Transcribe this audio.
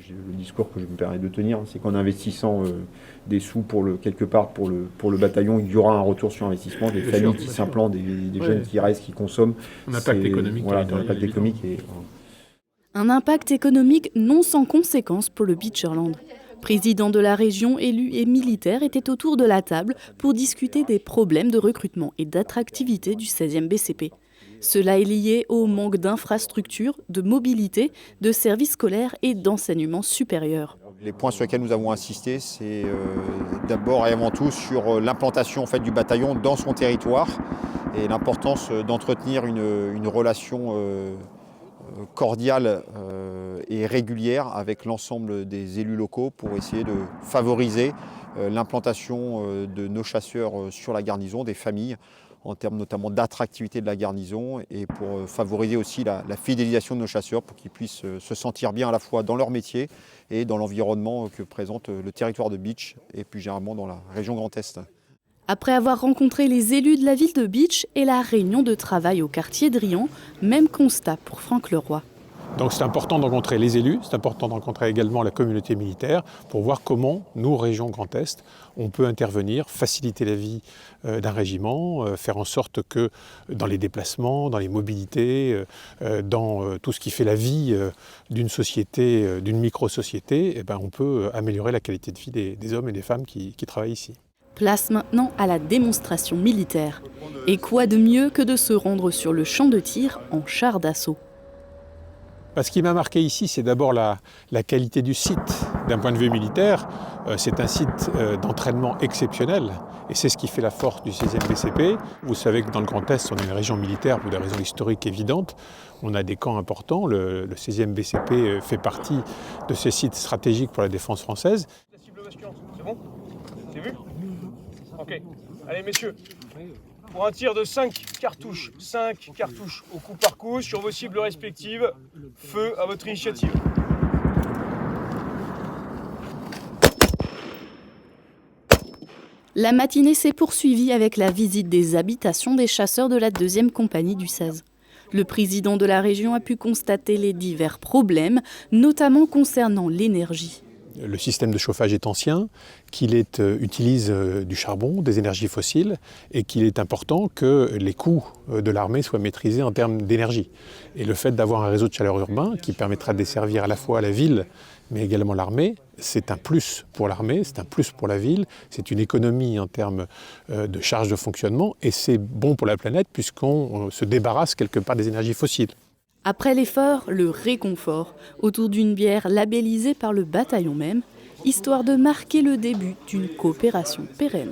le discours que je me permets de tenir, c'est qu'en investissant des sous quelque part pour le bataillon, il y aura un retour sur investissement, des familles qui s'implantent, des jeunes qui restent, qui consomment. Un impact économique. Voilà, un impact économique. Un impact économique non sans conséquences pour le Beacherland. Président de la région, élus et militaires étaient autour de la table pour discuter des problèmes de recrutement et d'attractivité du 16e BCP. Cela est lié au manque d'infrastructures, de mobilité, de services scolaires et d'enseignement supérieur. Les points sur lesquels nous avons insisté, c'est d'abord et avant tout sur l'implantation en fait, du bataillon dans son territoire et l'importance d'entretenir une relation cordiale et régulière avec l'ensemble des élus locaux pour essayer de favoriser l'implantation de nos chasseurs sur la garnison, des familles, en termes notamment d'attractivité de la garnison et pour favoriser aussi la fidélisation de nos chasseurs pour qu'ils puissent se sentir bien à la fois dans leur métier et dans l'environnement que présente le territoire de Bitche et plus généralement dans la région Grand Est. Après avoir rencontré les élus de la ville de Bitche et la réunion de travail au quartier de Riant, même constat pour Franck Leroy. Donc c'est important de rencontrer les élus, c'est important de rencontrer également la communauté militaire pour voir comment nous, région Grand Est, on peut intervenir, faciliter la vie d'un régiment, faire en sorte que dans les déplacements, dans les mobilités, dans tout ce qui fait la vie d'une société, d'une micro-société, on peut améliorer la qualité de vie des hommes et des femmes qui travaillent ici. Place maintenant à la démonstration militaire. Et quoi de mieux que de se rendre sur le champ de tir en char d'assaut? Ce qui m'a marqué ici, c'est d'abord la qualité du site. D'un point de vue militaire, c'est un site d'entraînement exceptionnel. Et c'est ce qui fait la force du 16e BCP. Vous savez que dans le Grand Est, on est une région militaire pour des raisons historiques évidentes. On a des camps importants. Le 16e BCP fait partie de ces sites stratégiques pour la défense française. La cible bastion, c'est bon? C'est vu? Ok. Allez messieurs, pour un tir de 5 cartouches au coup par coup sur vos cibles respectives, feu à votre initiative. La matinée s'est poursuivie avec la visite des habitations des chasseurs de la 2e compagnie du 16. Le président de la région a pu constater les divers problèmes, notamment concernant l'énergie. Le système de chauffage est ancien, qu'il utilise du charbon, des énergies fossiles, et qu'il est important que les coûts de l'armée soient maîtrisés en termes d'énergie. Et le fait d'avoir un réseau de chaleur urbain qui permettra de desservir à la fois la ville, mais également l'armée, c'est un plus pour l'armée, c'est un plus pour la ville, c'est une économie en termes de charge de fonctionnement, et c'est bon pour la planète puisqu'on se débarrasse quelque part des énergies fossiles. Après l'effort, le réconfort, autour d'une bière labellisée par le bataillon même, histoire de marquer le début d'une coopération pérenne.